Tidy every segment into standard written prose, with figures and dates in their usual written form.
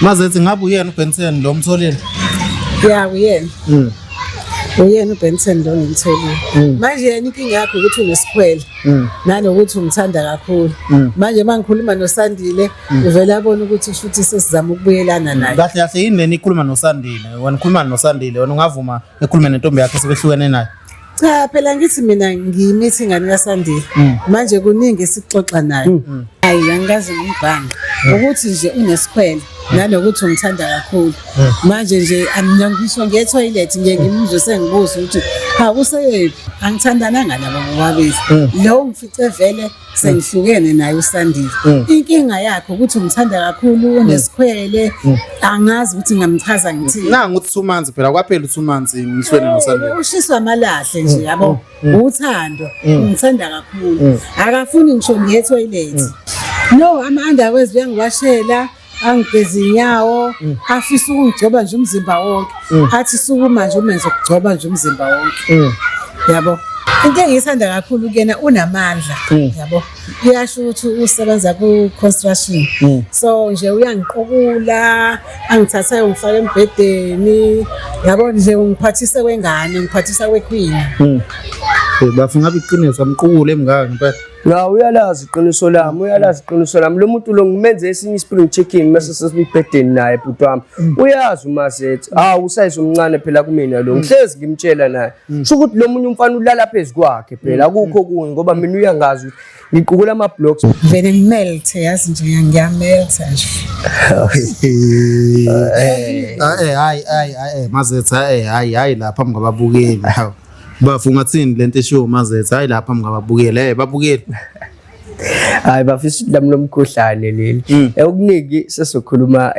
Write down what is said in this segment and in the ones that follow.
Mazethi ngabe uyena uBenson lo mtholile? Ya uyena. Uyena uBenson lo ngimtholile. Manje yena inkinga yakho ukuthi unesikhwele. Nanokuthi umthanda kakhulu. Manje mangikhuluma noSandile uvela abona ukuthi shuthi sesizama ukubuyelana naye. Kahle kahle yini leni ikhuluma noSandile? Wena ukhuluma noSandile, wena ungavuma ekhulume nentombi yakhe sebehlukene naye? Cha phela ngithi mina ngiyimithi ngani kaSandile. Manje kuningi sixoxa naye. Hayi angikaze ngibhanga. Ukuthi nje unesikhwele nalokuthi umthanda kakhulu. Manje nje aminyangisho nge-toilet nje ngimuzwe sengibuza ukuthi ha useyephi angithandananga nabo bobabili. Lo ngifice vele sengihlukene naye uSandile. Inkinga yakhe ukuthi umthanda kakhulu unesikhwele angazi ukuthi ngamchaza ngithini. Nanga uthi 2 months phela kwaphela 2 months ngihlwene noSandile. Ushiswa amalahle nje yabo. Uthando ngithanda kakhulu. Akafuni ngisho nge-toilet. No ama-underwears uyangiwashela angigeza inyawo afisa ukungigcoba nje umzimba wonke athi suku manje umenze ukugcoba nje umzimba wonke yabo into engiyithanda kakhulu kuyena unamandla yabo uyasho ukuthi usebenza ku construction so nje uyangiqokula angithatha ungifaka embedeni yabo nje ungiphathise wengane ngiphathisa kwequeen bafuna iqiniso amqukule emngaka ngempela. Na uyalazi iqiniso lami lo muntu lo ngimenze esinye spring chicken mase sesibhedeni naye bhuti wami uyazi uMazethi usayizi umncane phela kumina lo ngihlezi ngimtshela naye sho ukuthi lo munye umfana ulala phezulu kwakhe phela akukho kunye ngoba mina uyangazi ngiqukula ama blocks vele ngimelt yazi nje ngiyamelt nje hayi Mazethi hayi lapha phambi kwababukeli hawo bafunga thini lento eshow Mazethi hayi lapha ngababukele babukeli hayi bafisa lami lomkhohlane leli okuningi sesokhuluma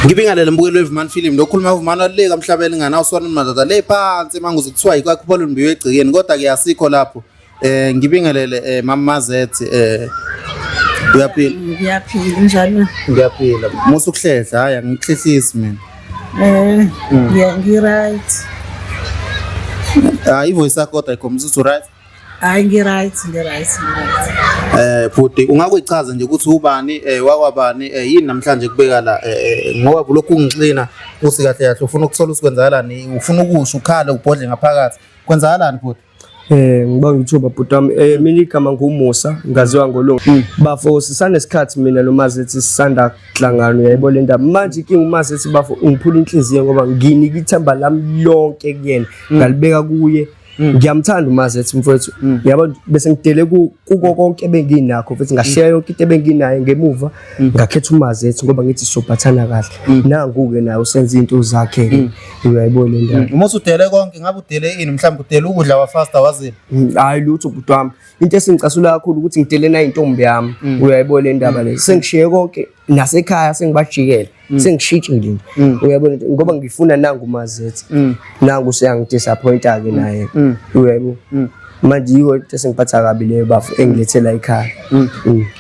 ngibingalela mbukelo weVuman film lokhuluma uVuman waleka emhlabeni ngana usona madoda le phansi manguze kuthiwa yikwakho ubona umbiwe egcikeni kodwa kuyasikho lapho ngibingelele mama Mazethi uyaphila ngiyaphila njalo ngiyaphila musu kuhlehla hayi angikhihlisi mina ngi-right ivoice yakho kodwa ikhombisa ukuthi right hayi ngi-right futhi ungakuyichaza nje ukuthi ubani wakwabani yini namhlanje kubeka la ngoba lokhu ungixina uthi kahle kahle ufuna ukuthola usikwenzakalani ufuna ukusho ukhala ubhodle ngaphakathi kwenzakalani futhi ngibanga ithuba bhuti wami mina igama ngumusa ngaziwa ngolungu bafo sisanesikhathi mina noMazethi sisanda kuhlangana uyayibona le ndaba manje inkinga uMazethi bafo ungiphula inhliziyo ngoba nginika ithemba lami lonke kuyena ngalibeka kuye ngiyamthanda uMazethi mfowethu yabo bese ngidele kuko konke ebenginakho futhi ngashiya yonke into ebenginayo ngemuva ngakhetha uMazethi ngoba ngithi sobhathana kahle nangu-ke naye usenza into zakhe uyayibona le ndaba uma usudele konke ngabe udele ini mhlawumbe udele ukudla wafasta wazini hayi lutho bhuti wami into esingicasula kakhulu ukuthi ngidele na intombi yami uyayibona le ndaba le sengishiye konke nasekhaya sengibajikela sengishitshile uyabona ngoba ngifuna nangu uMazethi nangu seyangidisappointa ke naye uyayibona manje yiwo into sengiphatha kabi leyo bafu engilethela ekhaya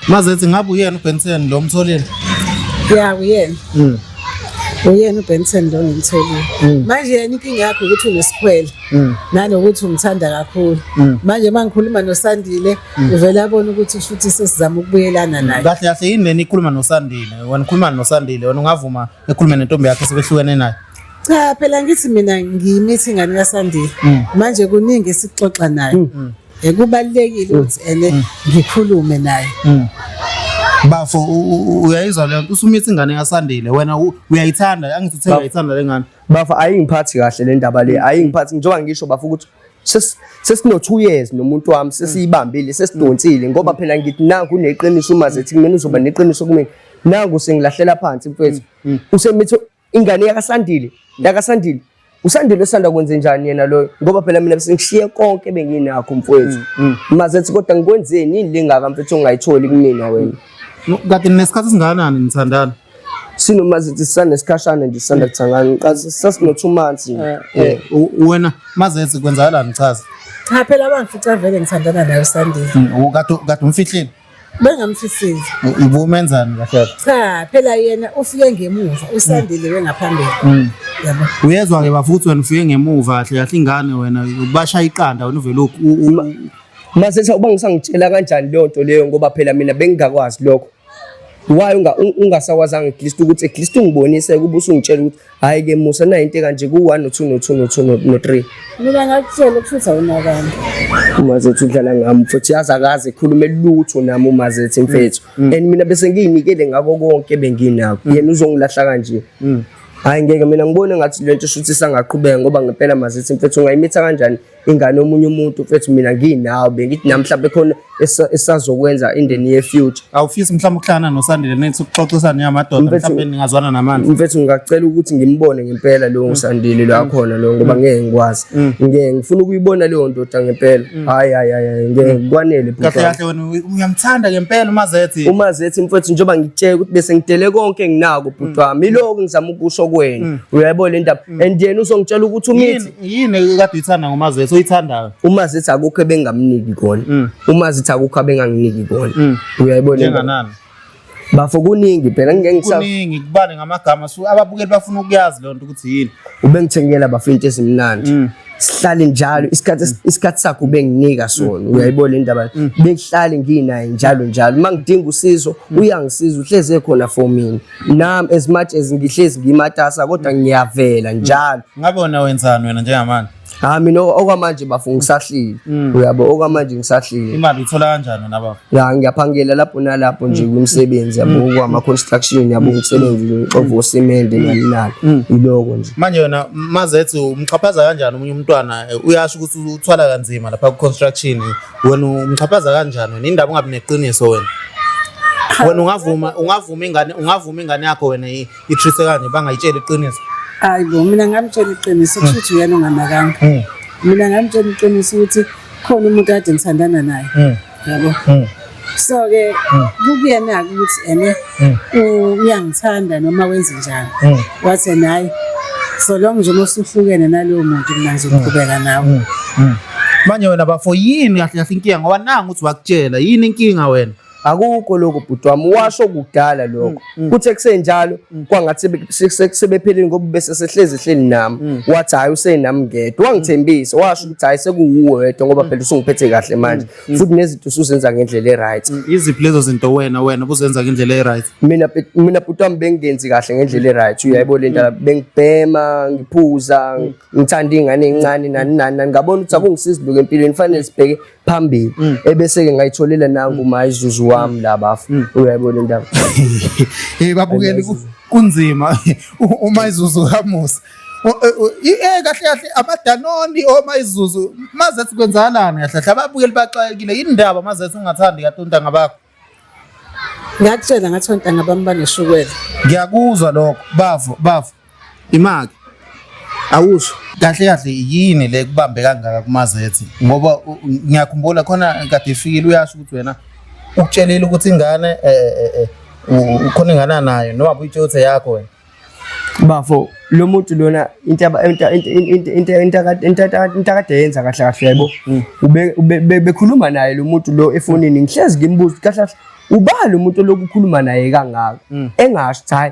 Mazethi ngabe uyena uBenson lo mtholile? ya uyena uBenson lo ngimtholile manje yena inkinga yakho ukuthi unesikhwele nanokuthi umthanda kakhulu manje mangikhuluma noSandile uvela abona ukuthi shuthi sesizama ukubuyelana naye kahle kahle yini leni ikhuluma noSandile wena ukhuluma noSandile wena ungavuma ekhulume nentombi yakhe sebehlukene naye? Cha phela ngithi mina ngiyimithi ngani kaSandile manje kuningi sixoxa naye kubalekile ukuthi ngikhulume naye bafo uyayizwa le nto usumithi ingane kaSandile wena uyayithanda angithi uyayithanda lengane bafa ayingiphathi kahle le ndaba le ayingiphathi njengoba ngisho bafa ukuthi sesino 2 years nomuntu wami sesiyibambile sesidonsile ngoba phela ngithi nangu uneqiniso uMazethi kumina uzoba neqiniso kumina nangu sengilahlela phansi mfethu usemithi ingane yakaSandile uSandile usanda kwenze njani yena lo ngoba phela mina sengishiye konke benginakho mfowethu Mazethi kodwa ngikwenzeni yini lengaka mfethu ongayitholi kumina wena kade nesikhathi singanani nithandana sinoMazethi sisanesikhashana nje sisanda kuthangana sasino 2 months wena Mazethi kwenzakalani chaza cha phela bangifica vele ngithandana naye uSandile kade umfihlile bengamfisisi. Ubumenzani kahle? Cha, phela yena ufike ngemuva, usandile wengaphambili. Yabo. Uyezwa ke bafuthi wena ufike ngemuva kahle kahle ingane wena ubashaya iqanda wena uvela mase uba ngisangitshela kanjani leyo nto leyo ngoba phela mina bengingakwazi lokho. Why ungasakwazanga eKristu ukuthi eKristu ngibonise kuba usungitshela ukuthi hayi ke Musa na into kanje ku1 no2 no2 no3. Mina ngakutshela ukuthi awunakani. Umazethu udlala ngami futhi yazi akaze ekhulume lutho nami umazethu mfethu. And mina bese ngiyinikele ngako konke benginakho. Yena uzongilahla kanje. Hayi ngeke mina ngibone ngathi lento shuthi sangaqhubeka ngoba ngempela mazethu mfethu ungayimitha kanjani ingane omunye umuntu mfethu mina nginawo bengithi namhlanje khona esazokwenza in the near future. Awufisi mhlawumbe ukuhlana noSandile nethi ukuxoxisana yamadoda mhlawumbe ningazwana namanje. Mfethu ngicela ukuthi ngimbone ngempela lo ngiSandile lo akhona lo ngoba ngeke ngikwazi. Ngeke ngifuna ukuyibona leyo ndoda ngempela. Hayi ngeke kwanele kahle kahle wena uyamthanda ngempela umazethi. Umazethi mfethu njoba ngitshela ukuthi bese ngidele konke enginako bhuti wami iloko ngizama ukusho kuwena. Uyayibona le ndaba and yena uzongitshela ukuthi umithi yini kade uyithanda ngomazethi uyithandayo. Umazethi akukho bengamniki khona. Umazethi akukho benganginiki khona. Uyayibona njenganani bafo kuningi phela ngeke ngisaba kuningi kubane ngamagama ababukeli bafuna ukuyazi le nto ukuthi yini ubengithengela bafinto ezimnandi sihlale njalo isikhathi sakho ubenginika sona uyayibona le ndaba bengihlale nginaye njalo mangidinga usizo uyangisiza uhleze ekhona for mina nami as much as ngihlezi ngimatasa kodwa ngiyavela njalo. Ngabe wena wenzani wena njengamanje? Mina okwamanje bafu ngisahlile uyabo okwamanje ngisahlile. Imali uthola kanjani nabafo? La ngiyaphangela lapho nalapho nje kumsebenzi yabo kwama construction yabo umsebenzi ngixova usemende nani iloko nje. Manje wena mazethi umchaphaza kanjani umunye umntwana uyasho ukuthi uthwala kanzima lapha ku construction wena umchaphaza kanjani wena indaba ungabi neqiniso wena? Wena ungavuma ingane yakho wena itrise kanje bangayitshela iqiniso? Hayi bo mina ngamtshela iqiniso ukuthi uyena unganakanga. Mina ngamtshela iqiniso ukuthi khona umuntu ade ngithandana naye. Yabo. So ke kuyena ukuthi uyangithanda noma wenze njani. Wathi nayi so long nje mosuhlukene nalowo muntu mina ngizoqhubeka nawe. Manje wena bafo yini kahle kahle inkinga ngoba nanga uthi wakutshela yini inkinga wena? Akukho lokho bhuti wami washo kudala lokho kuthe kusenjalo kwangathi sebepheleni ngoba bese sehlezi nami wathi hayi usenami ngedwa wangithembisa washo ukuthi hayi sekuwuwe wedwa ngoba phela usungiphethe kahle manje futhi nezinto usuzenza ngendlela eright. Iziphi lezo zinto wena buzenza ngendlela eright? Mina bhuti wami bengenzi kahle ngendlela eright uyayibona le ndaba bengibhema ngiphuza ngithanda ingane encane nani ngabona ukuthi akungisizi lokho empilweni fanele sibheke phambili ebese ke ngayitholela nangu mayizuzu wami labafu uyayibona indaba. Babukeli kunzima uma izuzu kaMusa kahle amadanoni omayizuzu mazethi kwenzakalani kahle ababukeli baxakile indaba mazethi ungathandi kaTontanga bakho. Ngiyakutshela ngathi ontanga bami baneshukela. Ngiyakuzwa lokho bafo imaki awusho kahle yini le kubambe kangaka kumazethi ngoba ngiyakhumbula khona kade ifikile uyasho ukuthi wena ukutshelela ukuthi ingane ukhona ingane nayo noma buyitshothe yakho wena bafo lo muntu lona into kade yenza kahle yabo bekhuluma naye lo muntu lo efonini ngihlezi ngimbuza kahle ubali umuntu lokukhuluma naye kangaka engasho hayi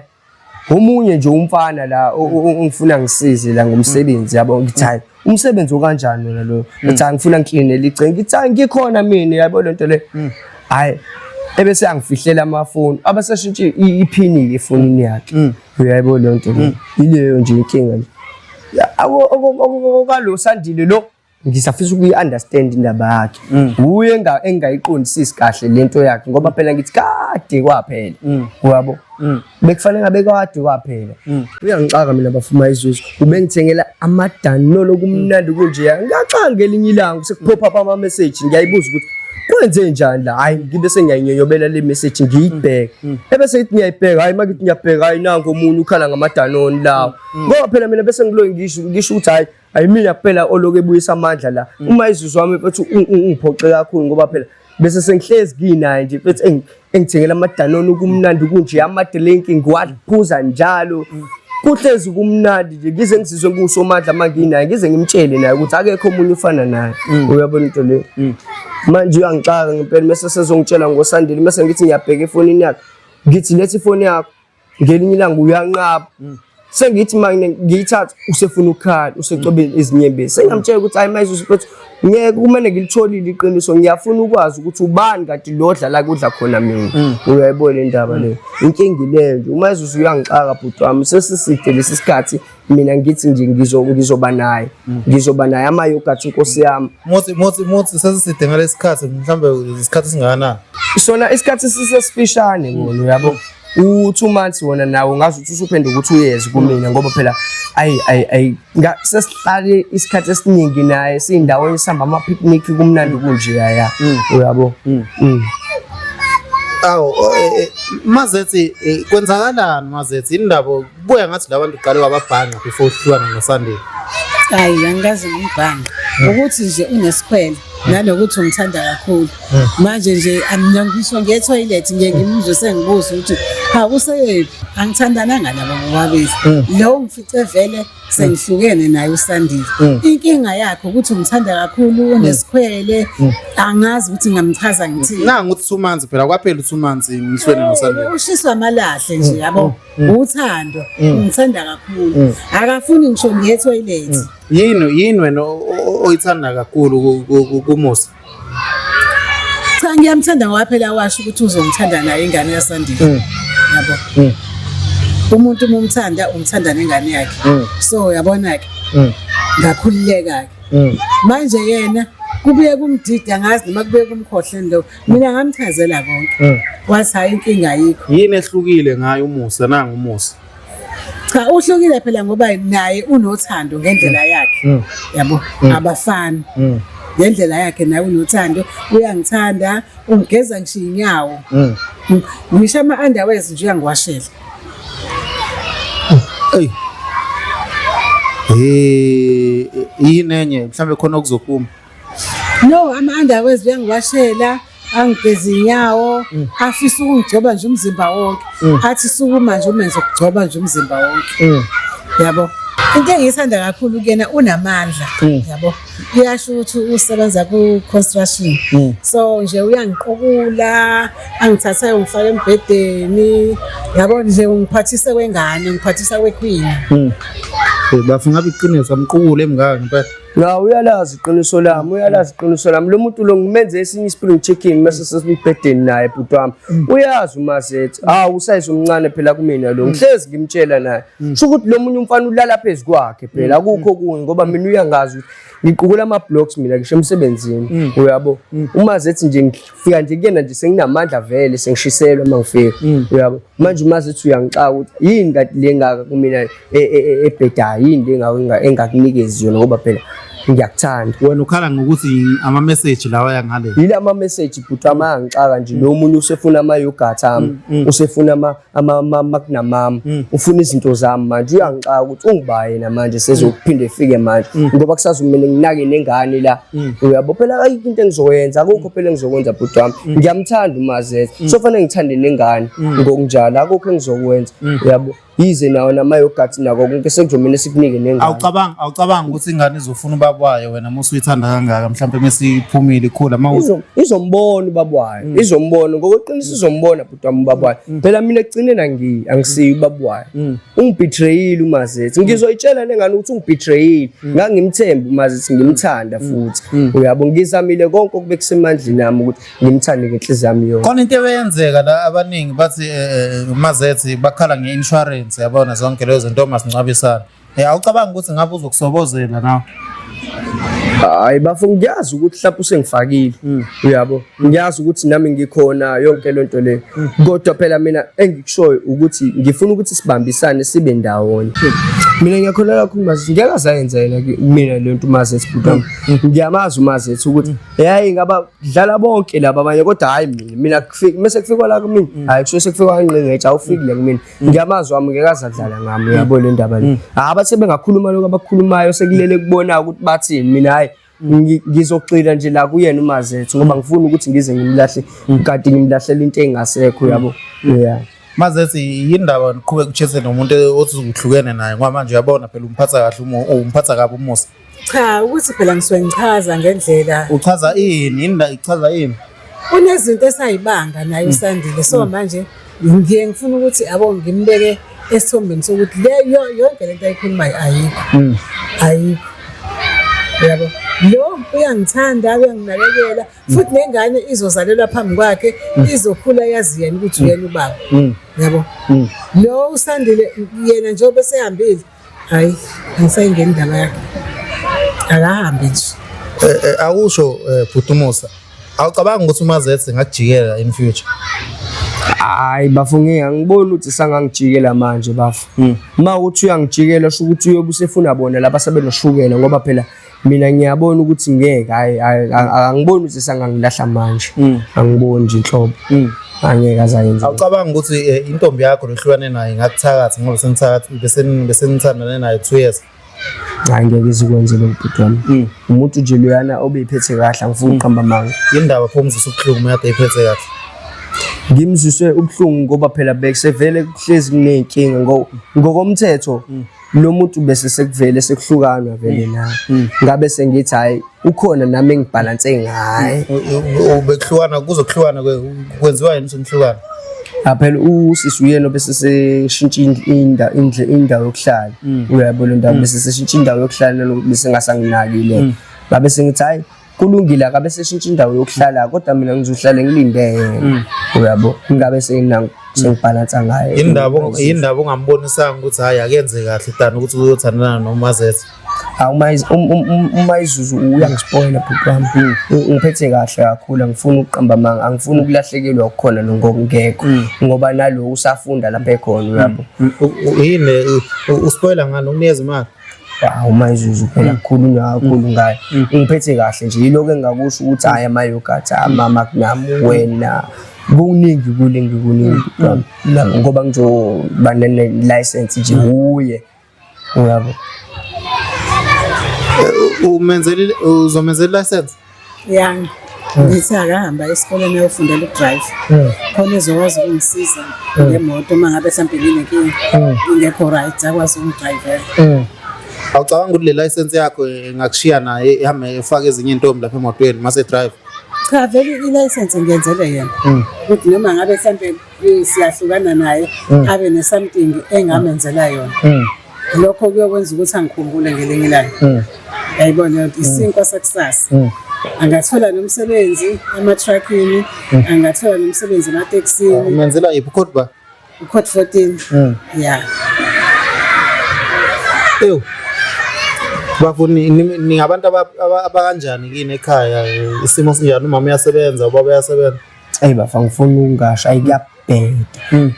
omunye nje umfana la ongifuna ngisize la ngomsebenzi yabo ngithi umsebenzi okanjani wena lo ethi ngifuna ngicleanele igceke ngithi ngikhona mina yabo lento le hayi ebese angifihlela amafoni abasashintshe iphini efonini yakhe uyayibona lento le ileyo nje inkinga okalo Sandile lo ngisafisa ukuyi-understand indaba yakhe uye engayiqondisisi kahle lento yakhe ngoba phela ngithi kade kwaphela uyabo bekufanele ngabe kade kwaphela uyangixaka mina bafuma izuzu ubengithengela amadanolo kumnandi kunje ngaxaka ngelinye ilanga sekuphopha up ama message ngiyayibuza ukuthi kwenze njani la hayi ngibe sengiyayinyonyobela le message ngiyibheka ebese ngithi ngiyayibheka hayi makithi ngiyabheka hayi nango umuntu ukhala ngamadanoni lawo ngoba phela mina bese ngiloyi ngisho ukuthi hayi mina kuphela oloke ebuyisa amandla la uma izuzu wami mfethu ungiphoxe kakhulu ngoba phela bese sengihlezi nginaye nje mfethu engithengela amadanoni kumnandi kunje ama-drink ngiwaphuza njalo kuhlezi kumnandi nje ngize ngizizwe ngusomandla manginaye ngize ngimtshele naye ukuthi akekho umunye ufana naye uyabona into leyo manje uyangixaka ngempela mase sezongitshela ngosandile mase ngithi ngiyabheka efonini yakhe ngithi lethi ifoni yakho ngelinye ilanga uyanqaba sengithi manje ngiyithatha usefuna ukukhala usecobeni izinyembezi sengiyamtshela ukuthi hayi manje usiphethe ngeke kumele ngilitholile iqiniso ngiyafuna ukwazi ukuthi ubani kanti lodla la kudla khona mina uyayibona indaba le inkingi leyo nje uma izuzu uyangixaka bhuti wami sesiside lesi sikhathi mina ngithi nje ngizoba naye ama yogurt inkosi yami muthi sesiside ngalesikhathi mhlambe isikhathi singakanani sona isikhathi sisesifishane ngone uyabo u2 months wona nawo ngazi ukuthi usuphenduka ukuthi uyeze kumina ngoba phela sesihlale isikhathi esiningi naye sindawo esihamba ama picnic kumnandi kunje ya uyabo awu Mazethi kwenzakalani Mazethi indaba kubuya ngathi labantu uqale wababhanga before uhlukana noSandile hayi angazi ngibhanga ukuthi nje unesikhwele nalokuthi umthanda kakhulu manje nje aminyangisho nge-toilet nje ngimuzwe sengibuza ukuthi ha useyephi angithandananga nabo bobabili lo ngifice vele sengihlukene naye uSandile inkinga yakhe ukuthi umthanda kakhulu unesikhwele angazi ukuthi ngamchaza ngithini nanga uthi 2 months phela kwaphela 2 months ngihlwene noSandile ushisa amalahle nje yabo uthando ngithanda kakhulu akafuni ngisho nge-toilet yini wena oyithanda kakhulu kuMusa cha ngiyamthanda ngoba phela washo ukuthi uzongithanda naye ingane yaSandile yabo umuntu umthanda nengane yakhe so yabona ke ngakhululeka ke manje yena kubuye kumdida ngazi noma kubuye kumkhohleni lo mina ngamchazela konke wathi hayi inkinga ayikho yini ehlukile ngayo uMusa nanga uMusa cha uhlukile phela ngoba naye unothando ngendlela yakhe yabo abafana ngendlela yakhe naye unothando uyangithanda ungigeza ngisho inyawo ngisho ama-underwears nje uyangiwashela yini enye mhlambe khona okuzophuma no ama-underwears uyangiwashela angigeza inyawo afisa ukungigcoba nje umzimba wonke athi suku manje umenze ukugcoba nje umzimba wonke yabo into engiyithanda kakhulu kuyena unamandla yabo uyasho ukuthi usebenza ku-construction so nje uyangiqukula angithatha ungifaka embhedeni yabo nje ungiphathise kwengane ngiphathisa kwequeen bafu ngabe iqiniso amqukule emngaka ngempela la uyalazi iqiniso lami lo muntu lo ngimenze esinye spring chicken mase sesibhedeni naye bhuti wami uyazi uMazethi usayizi umncane phela kumina lo ngihlezi ngimtshela naye sho ukuthi lo munye umfana ulala phezulu kwakhe phela akukho kunye ngoba mina uyangazi ngiqukula ama blocks mina ngisho emsebenzini uyabo uMazethi nje ngifika nje kuyena nje senginamandla vele sengishiselwa mangifika uyabo manje uMazethi uyangixaka ukuthi yini kanti lengaka kumina ebheda yini engakunikezi yona ngoba phela ngiyakuthanda wena ukhala ngokuthi ama message lawa yangale yila ama message bhuti amangixaka nje lo munye usefuna ama yogurt ami usefuna ama magnum ufuna izinto zami manje uyangixaka ukuthi ungiba yena manje sezokuphinde efike manje ngoba kusazumene nginake nengane la uyabo phela ayikho into engizoyenza akukho phela engizokwenza bhuti wami ngiyamthanda uMazethi so fanele ngithande nengane ngokunjalo akukho engizokwenza uyabo yize nawo nama yogurt nako konke sekuzomene sikunike nengane awucabanga ukuthi ingane izofuna ubabwayo wena musu uyithanda kangaka mhlawumbe mesiphumile ikhula izombona ubabwayo izombona ngokuqinisa izombona bhuti wami ubabwayo phela mina egcinena angisiyi ubabwayo ungibetrayile uMazethi ngizoyitshela nengane ukuthi ungibetrayile ngangimthemba uMazethi ngimthanda futhi uyabo ngizamile konke okube kusemandleni nami ukuthi ngimthande ngenhliziyo yami yonke khona into eyenzeka la abaningi bathi uMazethi bakhala nge-insurance yabona zonke lezo zinto masingcwabisana awucabanga ukuthi ngabe uzokusobozela nawe hayi bafo ngiyazi ukuthi mhlawumbe usengifakile uyabo ngiyazi ukuthi nami ngikhona yonke lento le kodwa phela mina engikushoyo ukuthi ngifuna ukuthi sibambisane sibe ndawonye mina ngiyakholwa kakhulu Mazethi ngiyakazayenza yena mina lento uMazethi bhuti ngiyamazi uMazethi ukuthi hayi ngaba dlala bonke laba abanye kodwa hayi mina kufika mase kufika la kimi hayi kusho sekufika kwanqingethi awufikile kimi ngiyamazi wami ngekazadlala ngami uyabo le ndaba le abathe bengakhuluma lokho abakhulumayo sekulele kubona ukuthi bathini mina hayi ngizocila nje la kuyena uMazethi ngoba ngifuna ukuthi ngize ngimlahle kanti ngimlahlela into engasekho yabo yeah Mazethi yindaba niqhubeka uchese nomuntu othi uhlukene naye ngoba manje uyabona phela umphatha kabi umusa. Cha ukuthi phela ngisuke ngichaza ngendlela. Uchaza ini? Ichaza ini? Unezinto esayibanga naye uSandile so manje ngiye ngifuna ukuthi yabo ngimbeke esithombeni sokuthi leyo yonke lento ayikhulumayo ayikho. Ayikho. Yabo. Lo uyangithanda uyanginakekela futhi nengane izozalelwa phambi kwakhe izokhula yazi yena ukuthi uyena ubaba. Yabo. Lo uSandile yena njengoba esehambile hayi angisayingena indaba yakhe. Akahambe nje. Akusho Phutumusa. Awucabanga ukuthi uMazethi ngakujikela in future? Hayi bafunge angiboni ukuthi sangangijikela manje bafu. Uma uthi uyangijikela sho ukuthi uyobe usefuna bona laba sebenoshukela ngoba phela mina ngiyabona ukuthi ngeke angiboni ukuthi sangangilahla manje. Angiboni nje inhlobo. Angeke azayenza. Awucabanga ukuthi intombi yakho lehlukane naye ngakuthakathi ngoba besenithandana naye 2 years? Hayi ngeke izikwenze lokho bhuti wami. Umuntu nje loyana obeyiphethe kahle angifuni uqhamba manga. Indaba phomzisa ubuhlungu mayade iphethe kahle. Ngimziswe ubuhlungu ngoba phela bekusevele kuhlezi kunenkinga ngokomthetho lo muntu bese sekuvele sekuhlukana vele na ngabe sengithi hayi ukhona nami engibhalanse ngaye ubekuhlukana kuzokuhlukana kwenziwa yini senihlukana phela usisi uyena bese seshintsha indawo yokuhlala uyabona indawo bese seshintsha indawo yokuhlala bese ngasanginakile ngabe sengithi hayi kulungile akabe seshintsha indawo yokuhlala kodwa mina ngizohlala ngilindele uyabo ngabe sengibhalansa ngaye indaba ongambonisanga ukuthi hayi akenze kahle tani ukuthi uyothandana noMazethi. Uma izuzu uyangispoila bhuti wami ngiphethe kahle kakhulu angifuni uqamba manga angifuni ukulahlekelwa khona ngokungekho ngoba nalo usafunda lapha ekhona uyabo yini uspoila ngani ukunikeza imali uma izuzu phela kakhulu ngayo ngiphethe kahle nje yiloko engakusho ukuthi hayi amayogatha mama kunami wena kuningi ngoba ngizoba ne-license nje uye uyabo uzomenzela license yang ngithi akahamba esikoleni ayofundela ukudrive khona ezokwazi ukungisiza ngemoto mangabe mhlawumbe nginenkinga ingekho right akwazi ukudrivela. Awucabanga ukuthi le license yakho ngakushiya naye ihambe efaka ezinye intombi lapha emotweni mase drive? Cha vele i-license ngiyenzele yena ukuthi noma ngabe mhlawumbe siyahlukana naye abe ne-something engamenzela yona lokho kuyokwenza ukuthi angikhumbule ngelinye ilanga. Yayibona isinkwa sakusasa angathola nomsebenzi ama-truckini angathola nomsebenzi emateksini. Umenzela yiphi code ba? Code 14 yeah. Ew bafuni ningabantu abakanjani kini ekhaya isimo sinjani umama uyasebenza ubaba uyasebenza? Bafa ngifuna ukungasho ayikuyabheda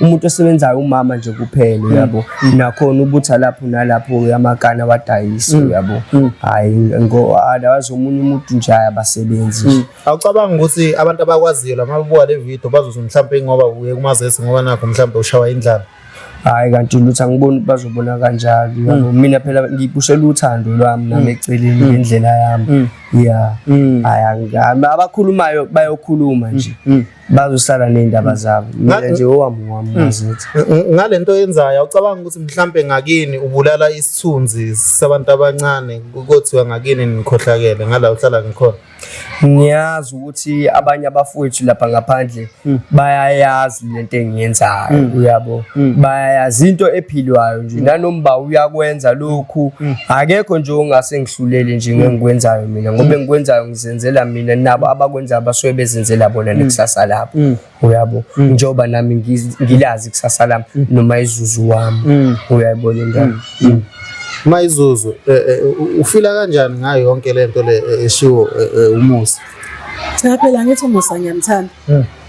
umuntu osebenzayo umama nje kuphela uyabo nakhona ubutha lapho nalapho amagana wadayisa uyabo hayi otherwise umunye umuntu nje abasebenzi. Awucabanga ukuthi abantu abakwaziyo lamabuka le video bazothi mhlawumbe ngoba uye kuMazethi ngoba nakho mhlawumbe ushawa indlala? Hayi kanti lutho angiboni bazobona kanjalo yabo mina phela ngibushela uthando lwami nami eceleni ngendlela yami hayi abakhulumayo bayokhuluma nje bazosala nendaba zabo mina nje owami Mazethi ngalento yenzayo. Awucabanga ukuthi mhlambe ngakini ubulala isithunzi sabantu abancane ukuthiwa ngakini nikhohlakele ngala uhlala ngikhona? Ngiyazi ukuthi abanye abafowethu lapha ngaphandle bayayazi lento engiyenzayo uyabo bayayazi into ephilwayo nje nanomba uyakwenza lokhu akekho nje ongase ngihlulele nje ngengikwenzayo mina ngoba engikwenzayo ngizenzela mina nabo abakwenza abasuke bezenzela bona nekusasa lapho uyabo njoba nami ngilazi kusasa lami noma izuzu wami uyayibona indaba. Mayizuzu ufila kanjani ngayo yonke lento le eshiwo uMusa? Cha phela ngithi uMusa ngiyamthanda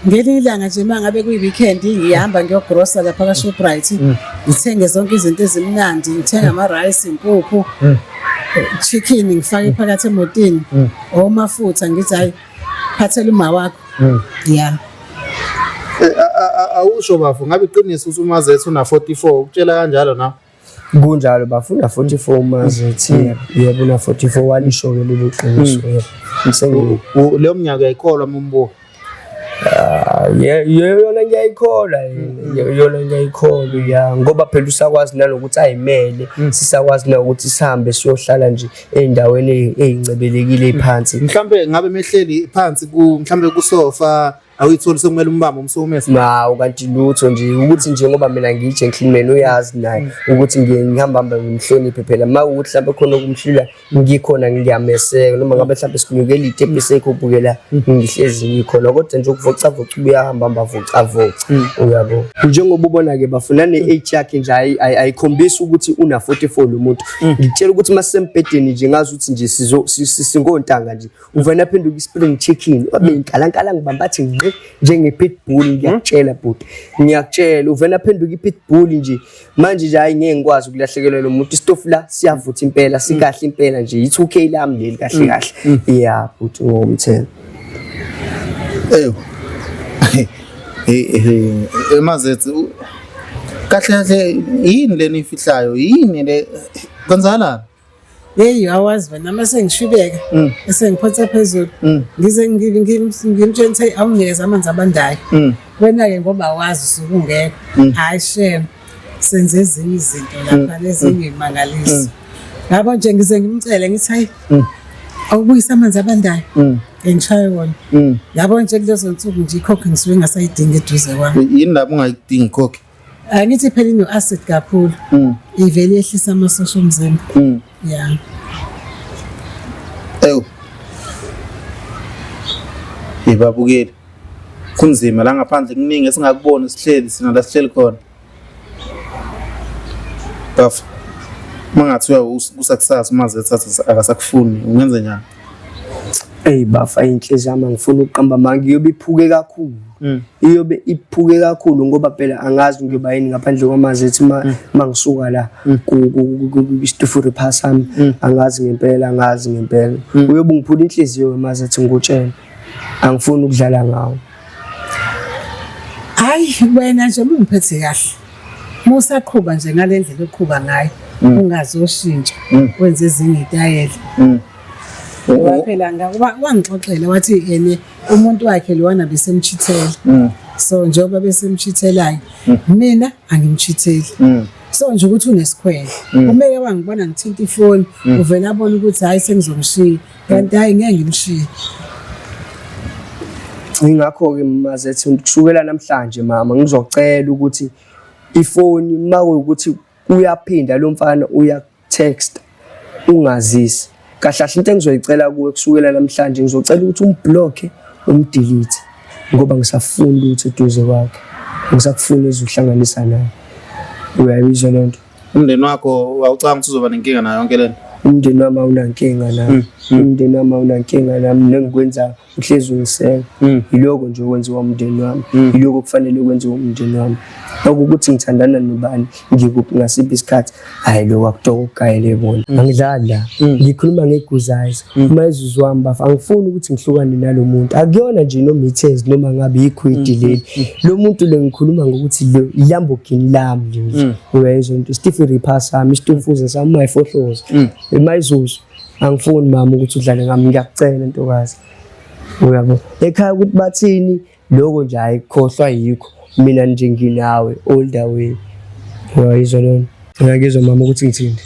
ngelilanga nje mangabe kuyi-weekend ngiyahamba ngiyogrosa lapha ka-Shoprite ngithenge zonke izinto ezimnandi ngithenga ama-rice impuphu chicken ngifake phakathi emotini omafutha ngithi hayi phathela uma wakho yeah. Awusho bafu ngabe iqiniso ukuthi uMazethi una 44 ukutshela kanjalo na? Kunjalo bafuna 44 Mazethi yebo na 44 walisho ke lelo qiniso yebo leyo mnyaka ayikholwa mombo yona ngiyayikholwa ya ngoba phela usakwazi nalokuthi ayimele sisakwazi na ukuthi sihambe siyohlala nje eindaweni ezincebelekile ephansi mhlambe ngabe mehleli phansi mhlambe kusofa awuyitholi sekumele umbamba umsomesa nawo kanti lutho nje ukuthi nje ngoba mina ngiyigentleman uyazi naye ukuthi ngihamba ngimhloniphe phela mawukuthi mhlawumbe khona okumhlula ngikhona ngiyameseka noma ngabe mhlawumbe sikunyukela itepe sekho ubukela ngihlezi ngikhona kodwa nje ukuvoca uyahamba voca uyabo njengoba ubona ke bafuna ne-age yakhe nje ayikhombisi ukuthi una 44 lo muntu ngitshela ukuthi masembedeni nje ngazi ukuthi nje singontanga nje uvena phenduka ispring chicken abe inkalankala ngibambathi ngqe njenge-pitbull ngiyakutshela bhuti ngiyakutshela uvena phenduka i-pitbull nje manje nje hayi ngeke ngikwazi ukulahlekelwa lo muntu istofu la siyavutha impela sikahle impela nje i2K lami leli kahle yeah bhuti ngomthelo Mazethe kahle yini leni ifihlayo yini le kwenzala hey awazi wena mase ngishubeka bese ngiphatha phezulu ngize ngimtshela awungeza amanzi abandayo wena ke ngoba awazi usukungekho hayi shame senze ezinye izinto lapha lezingimangalisi ngabo nje ngize ngimcele ngithi hayi awubuyisa amanzi abandayo ngishaye wona yabo nje kulezo nsuku nje ikhokhe ngisuke ngasayidinga eduze kwami yini lapho ungayidingi ikhokhe ngithi phela ino acid kakhulu ivele yehlisa amasosha omzimba yeah ibabukeli kunzima la ngaphandle kuningi esingakubona sihleli sina la sihleli khona baf mangathiwa usakusasa Mazethe akasakufuni ungenze njani bafa inhliziyo yami ngifuna ukuqamba manje iyobe iphuke kakhulu iyobe iphuke kakhulu ngoba phela angazi ngiyoba yini ngaphandle kwaMazethe mangisuka la ku-Stufuri Phasami angazi ngempela uyobe ngiphula inhliziyo weMazethe ngutshela angifuni ukudlala ngawo hayi wena nje ungiphethe kahle musaqhuba nje ngalendlela oqhuba ngayo ungazoshintsha wenze ezinye izitayela waphela ngakuba wangixoxela wathi yena umuntu wakhe lowana besemchithela so njengoba besemchithelayo mina angimchitheli so nje ukuthi unesikhwele umeke wangibona ngithinta ifoni uvela abona ukuthi hayi sengizomshiya kanti hayi ngeke ngimshiye ingakho ke Mazethe ukushukela namhlanje mama ngizocela ukuthi ifoni makuwukuthi uyaphinda lo mfana uya text ungazisi kahle into engizoyicela kuwe kusukela namhlanje ngizocela ukuthi umblock umdelete ngoba ngisafuna ukuthi eduze kwakhe ngisakufuna ezohlanganisa naye uyayizwa lento umndeni wakho awucanga ukuthi uzoba nenkinga nayo yonke lento umndeni wami awunankinga nami nengikwenza uhlezi ungiseka yiloko nje okwenziwa umndeni wami yiloko kufanele kwenziwa umndeni wami ukuthi ngithandana nobani ngikuphi ngasiphi isikhathi hayi lo akutokugayele bona angidlala ngikhuluma ngeguzayiza uma izizwe wami bafa angifuni ukuthi ngihlukane nalo muntu akuyona nje noma ithezi noma ngabe ikhwidi leli lo muntu le ngikhuluma ngokuthi lo iLamborghini lami nje uyayizwa into Stufuri Phasami isitufuze sami mayifohloza emayizuzu angifuni mama ukuthi udlale ngami ngiyakucela ntokazi uyabo ekhaya ukuthi bathini lokho nje ayikhohlwa yikho mina nje nginawe all the way uyayizwa lona ngiyakuzwa mama ukuthi ngithini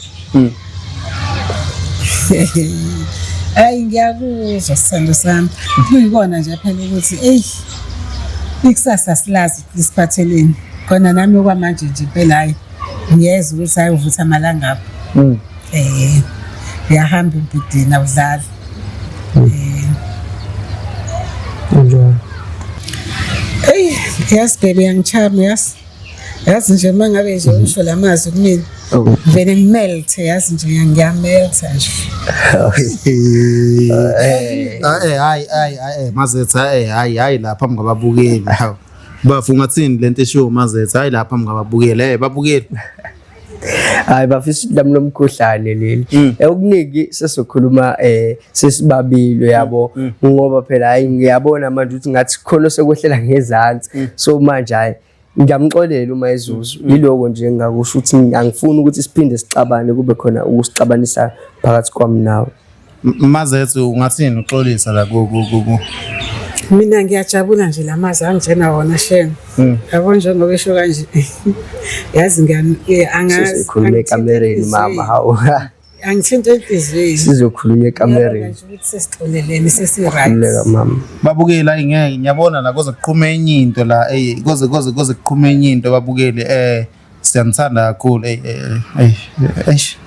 hayi ngiyakuzwa sithando sami kuyibona nje phela ukuthi ikusasa silazi lisiphatheleni khona nami okwamanje nje phela hayi ngiyeza ukuthi hayi uvutha amalanga apho uyahamba empidini awudlali njalo yes baby yangichama yazi nje mangabe nje usho lamazwi kumina vele ngimelthe yazi nje ngiyameltha nje hayi Mazethe hayi lapha ngababukeli bafu ngathini lento esho Mazethe hayi lapha ngababukeli babukeli hayi bafisa lami lomkhohlane leli okuningi sesokhuluma sesibabilo yabo ngoba phela hayi ngiyabona manje ukuthi ngathi khona sekwehlela ngezantsi so manje hayi ngiyamxolela uma ezuzu yiloko nje ngakusho ukuthi angifuni ukuthi siphinde sixabane kube khona ukusixabanisa phakathi kwami nawe Mazethe ungathini uxolisa la ku Mina ngiyajabula nje lamazi angitshena wona shem. Yabo njengoba esho kanje. Yazi ngani angazi. Sizokhuluma ekamereni mama hawu. Angithinta enhlizweni. Sizokhuluma ekamereni. Ukuthi sesixolelene sesi-right. Khululeka mama. Babukeli ngeke ngiyabona la koze kuqhuma enye into la koze kuqhuma enye into babukeli siyanithanda kakhulu